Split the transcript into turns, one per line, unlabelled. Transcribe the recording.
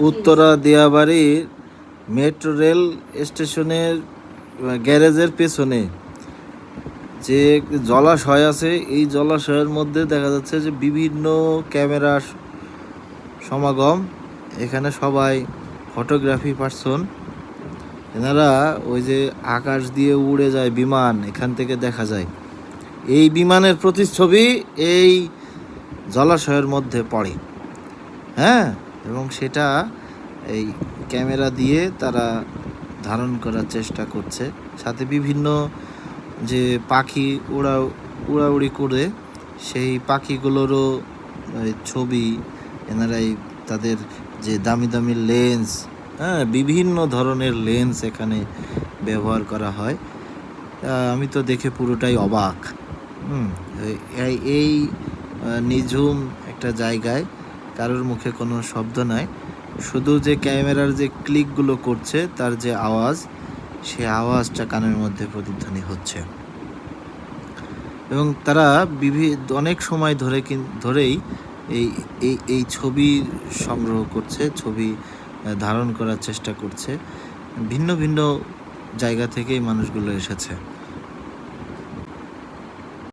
Uttara দিয়াবাড়ির metro rail স্টেশনের গ্যারেজের পেছনে যে জলাশয় আছে, এই জলাশয়ের মধ্যে দেখা যাচ্ছে যে বিভিন্ন ক্যামেরার সমাগম। এখানে সবাই ফটোগ্রাফি পার্সন, এনারা ওই যে আকাশ দিয়ে উড়ে যায় বিমান, এখান থেকে দেখা যায় এই বিমানের প্রতিচ্ছবি এই জলাশয়ের মধ্যে পড়ে। হ্যাঁ, এবং সেটা এই ক্যামেরা দিয়ে তারা ধারণ করার চেষ্টা করছে। সাথে বিভিন্ন যে পাখি উড়াউড়ি করে সেই পাখিগুলোরও ছবি এনারাই, তাদের যে দামি দামি লেন্স, হ্যাঁ, বিভিন্ন ধরনের লেন্স এখানে ব্যবহার করা হয়। আমি তো দেখে পুরোটাই অবাক। এই নিঝুম একটা জায়গায় কারোর মুখে কোনো শব্দ নাই, শুধু যে ক্যামেরার যে ক্লিকগুলো করছে তার যে আওয়াজ, সে আওয়াজটা কানের মধ্যে প্রতিধ্বনি হচ্ছে। এবং তারা অনেক সময় ধরেই এই এই এই ছবি সংগ্রহ করছে, ছবি ধারণ করার চেষ্টা করছে। ভিন্ন ভিন্ন জায়গা থেকেই মানুষগুলো এসেছে।